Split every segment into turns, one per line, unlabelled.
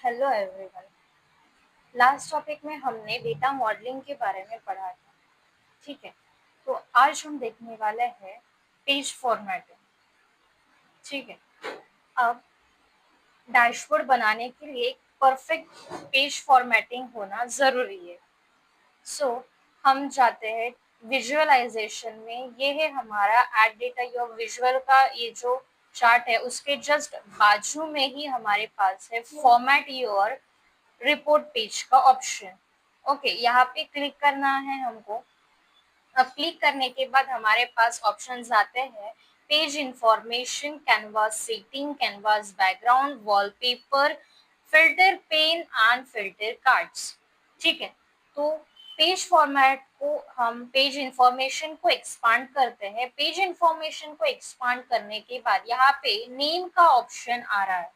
Hello everyone. Last topic में हमने data modelling के बारे में पढ़ा था। ठीक है, तो आज हम देखने वाले हैं पेज फॉर्मेटिंग। ठीक है, अब डैशबोर्ड बनाने के लिए एक परफेक्ट पेज फॉर्मेटिंग होना ज़रूरी है। सो हम जाते हैं विजुअलाइजेशन में। ये है हमारा एड डेटा योर विजुअल का ये जो चार्ट है, उसके जस्ट बाजू में ही हमारे पास है फॉर्मेट योर रिपोर्ट पेज का ऑप्शन। ओके, यहाँ पे क्लिक करना है हमको। अब क्लिक करने के बाद हमारे पास ऑप्शंस आते हैं page information, canvas setting, canvas background, wallpaper, filter pen and filter cards. ठीक है, तो पेज फॉर्मेट को हम पेज इंफॉर्मेशन को एक्सपांड करते हैं। पेज इंफॉर्मेशन को एक्सपांड करने के बाद यहाँ पे नेम का ऑप्शन आ रहा है।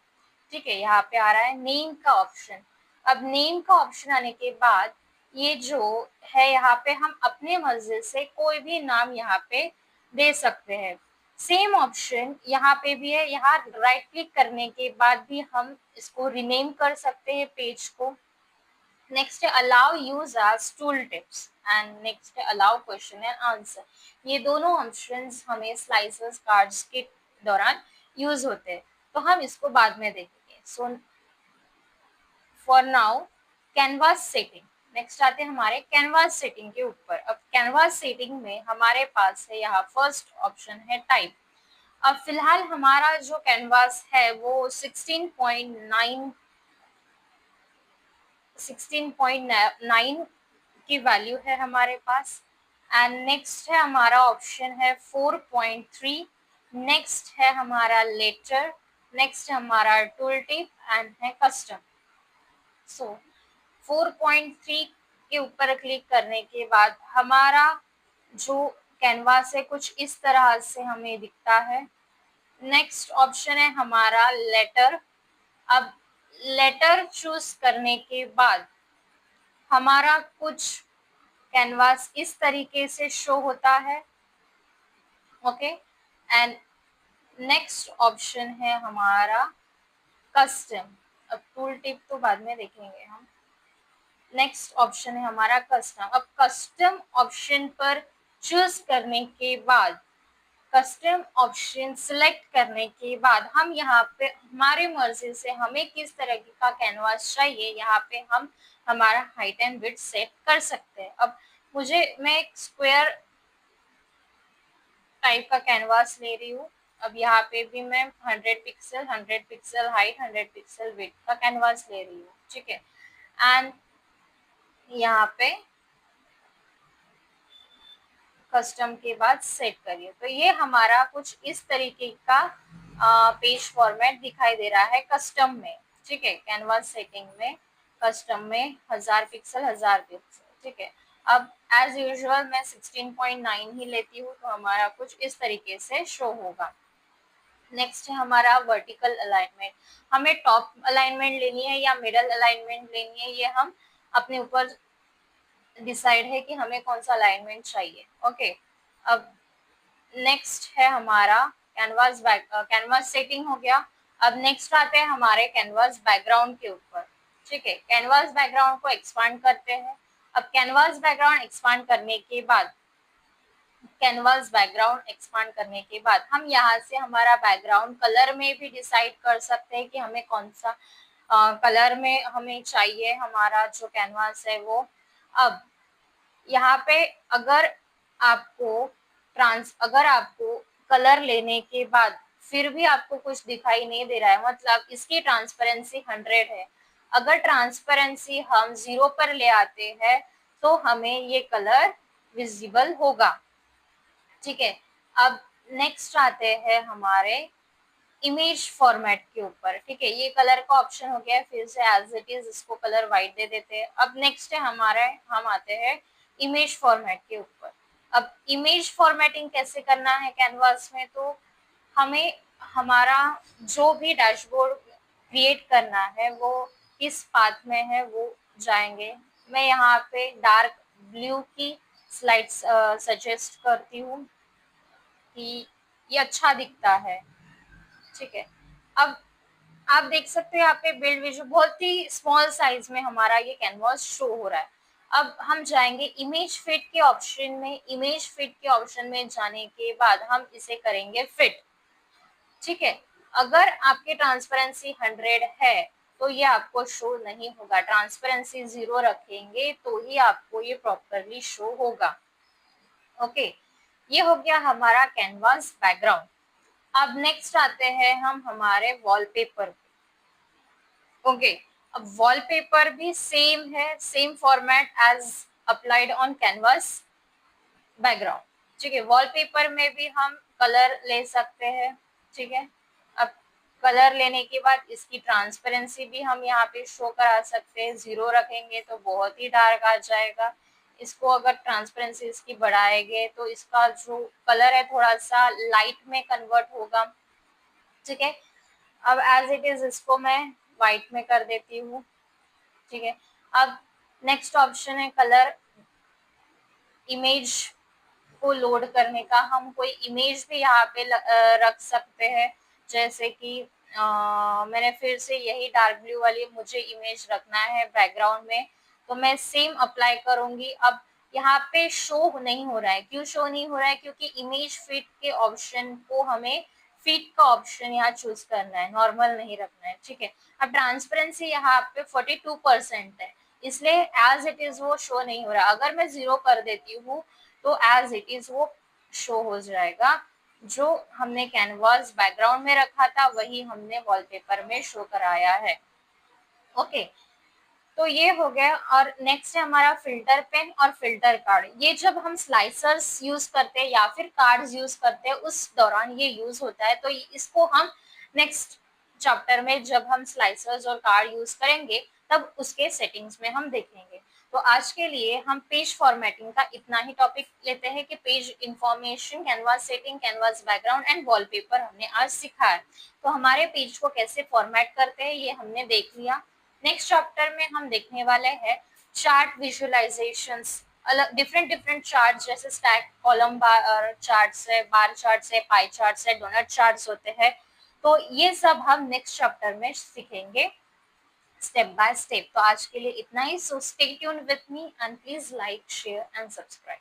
ठीक है, यहाँ पे आ रहा है नेम का ऑप्शन। अब नेम का ऑप्शन आने के बाद ये जो है यहाँ पे हम अपने मर्जी से कोई भी नाम यहाँ पे दे सकते हैं। सेम ऑप्शन यहाँ पे भी है। यहाँ राइट क्लिक करने के बाद भी हम इसको रिनेम कर सकते हैं पेज को। नेक्स्ट है allow use as tool tips and next है अलाउ क्वेश्चन एंड आंसर। ये दोनों ऑप्शंस हमें स्लाइसेस कार्ड्स के दौरान यूज होते हैं, तो हम इसको बाद में देखेंगे। So for now canvas setting. Next आते हैं हमारे कैनवास सेटिंग के ऊपर। अब कैनवास सेटिंग में हमारे पास है यहाँ फर्स्ट ऑप्शन है टाइप। अब फिलहाल हमारा जो कैनवास है वो 16.9 की वैल्यू है हमारे पास। एंड नेक्स्ट है हमारा ऑप्शन है 4.3। नेक्स्ट है हमारा लेटर। नेक्स्ट है हमारा टूल टिप एंड है कस्टम। सो 4.3 के ऊपर क्लिक करने के बाद हमारा जो कैनवास है कुछ इस तरह से हमें दिखता है। नेक्स्ट ऑप्शन है हमारा लेटर। अब लेटर चूज करने के बाद हमारा कुछ कैनवास इस तरीके से शो होता है। ओके, एंड नेक्स्ट ऑप्शन है हमारा कस्टम। अब टूल टिप तो बाद में देखेंगे हम। नेक्स्ट ऑप्शन है हमारा कस्टम। अब कस्टम ऑप्शन पर चूज करने के बाद कस्टम ऑप्शन सिलेक्ट करने के बाद हम यहाँ पे हमारे मर्जी से हमें किस तरह का कैनवास चाहिए यहाँ पे हम हमारा हाइट एंड विड्थ सेट कर सकते हैं। अब मैं एक स्क्वायर टाइप का कैनवास ले रही हूँ। अब यहाँ पे भी मैं 100 पिक्सल हाइट 100 पिक्सल विड्थ का कैनवास ले रही हूँ। ठीक है, एंड यहाँ पे कस्टम के बाद सेट करिए। तो ये हमारा कुछ इस तरीके का पेज फॉर्मेट दिखाई दे रहा है कस्टम में। ठीक है, कैनवास सेटिंग में कस्टम में 1000 पिक्सल। ठीक है, अब एज यूजुअल मैं 16.9 ही लेती हूँ, तो हमारा कुछ इस तरीके से शो होगा। नेक्स्ट है हमारा वर्टिकल अलाइनमेंट। हमें टॉप अलाइनमेंट लेनी है या मिडल अलाइनमेंट लेनी है, ये हम अपने ऊपर डिसाइड है कि हमें कौन सा अलाइनमेंट चाहिए। ओके, अब नेक्स्ट है हमारा कैनवास सेटिंग हो गया। अब नेक्स्ट आते हैं हमारे कैनवास बैकग्राउंड के ऊपर। ठीक है, कैनवास बैकग्राउंड को एक्सपांड करते हैं। अब कैनवास बैकग्राउंड एक्सपांड करने के बाद हम यहाँ से हमारा बैकग्राउंड कलर में भी डिसाइड कर सकते हैं कि हमें कौन सा कलर में हमें चाहिए हमारा जो कैनवास है वो। अब यहाँ पे अगर आपको कलर लेने के बाद फिर भी आपको कुछ दिखाई नहीं दे रहा है, मतलब इसकी ट्रांसपेरेंसी 100 है, अगर ट्रांसपेरेंसी हम 0 पर ले आते हैं तो हमें ये कलर विजिबल होगा। ठीक है, अब नेक्स्ट आते हैं हमारे इमेज फॉर्मेट के ऊपर। ठीक है, ये कलर का ऑप्शन हो गया, फिर से एज इट इज इसको कलर व्हाइट दे देते हैं। अब नेक्स्ट है हम आते हैं इमेज फॉर्मेट के ऊपर। अब इमेज फॉर्मेटिंग कैसे करना है कैनवास में, तो हमें हमारा जो भी डैशबोर्ड क्रिएट करना है वो किस पाथ में है वो जाएंगे। मैं यहाँ पे डार्क ब्लू की स्लाइड्स सजेस्ट करती हूँ कि ये अच्छा दिखता है। ठीक है, अब आप देख सकते हो यहाँ पे बिल्ड विजुअल बहुत ही स्मॉल साइज में हमारा ये कैनवास शो हो रहा है। अब हम जाएंगे इमेज फिट के ऑप्शन में। इमेज फिट के ऑप्शन में जाने के बाद हम इसे करेंगे फिट। ठीक है, अगर आपकी ट्रांसपेरेंसी 100 है तो ये आपको शो नहीं होगा। ट्रांसपेरेंसी 0 रखेंगे तो ही आपको ये प्रॉपरली शो होगा। ओके, ये हो गया हमारा कैनवास बैकग्राउंड। अब नेक्स्ट आते हैं हम हमारे वॉलपेपर। ओके, अब वॉलपेपर भी सेम है, same format as applied on canvas background. ठीक है, वॉलपेपर में भी हम कलर ले सकते हैं। ठीक है, अब कलर लेने के बाद इसकी ट्रांसपेरेंसी भी हम यहाँ पे शो करा सकते हैं। 0 रखेंगे तो बहुत ही डार्क आ जाएगा। इसको अगर ट्रांसपेरेंसी इसकी बढ़ाएंगे तो इसका जो कलर है थोड़ा सा लाइट में कन्वर्ट होगा। ठीक है, अब एज इट इज इसको मैं व्हाइट में कर देती हूँ। ठीक है, अब नेक्स्ट ऑप्शन है कलर इमेज को लोड करने का। हम कोई इमेज भी यहाँ पे रख सकते हैं, जैसे कि मैंने फिर से यही डार्क ब्लू वाली मुझे इमेज रखना है बैकग्राउंड में, तो मैं सेम अप्लाई करूंगी। अब यहाँ पे शो नहीं हो रहा है, क्यों शो नहीं हो रहा है? क्योंकि इमेज फिट के ऑप्शन को हमें फिट का ऑप्शन यहाँ चूज करना है, नॉर्मल नहीं रखना है। ठीक है, अब ट्रांसपेरेंसी यहाँ पे 42% है, इसलिए एज इट इज वो शो नहीं हो रहा। अगर मैं 0 कर देती हूँ तो एज इट इज वो शो हो जाएगा। जो हमने कैनवास बैकग्राउंड में रखा था वही हमने वॉलपेपर में शो कराया है। ओके, तो ये हो गया। और नेक्स्ट है हमारा फिल्टर पेन और फिल्टर कार्ड। ये जब हम स्लाइसर्स यूज करते हैं या फिर कार्ड्स यूज करते हैं उस दौरान ये यूज होता है। तो इसको हम नेक्स्ट चैप्टर में जब हम स्लाइसर्स और कार्ड यूज करेंगे तब उसके सेटिंग्स में हम देखेंगे। तो आज के लिए हम पेज फॉर्मेटिंग का इतना ही टॉपिक लेते हैं कि page information, canvas setting, canvas background and wallpaper हमने आज सीखा है। तो हमारे पेज को कैसे फॉर्मेट करते हैं ये हमने देख लिया। नेक्स्ट चैप्टर में हम देखने वाले हैं चार्ट विजुअलाइजेशंस। अलग डिफरेंट डिफरेंट चार्ट, जैसे स्टैक कॉलम बार चार्ट्स है, बार चार्ट्स है, पाई चार्ट्स है, डोनट चार्ट्स होते हैं। तो ये सब हम नेक्स्ट चैप्टर में सीखेंगे स्टेप बाय स्टेप। तो आज के लिए इतना ही। So stay tuned with me and please like, share and subscribe.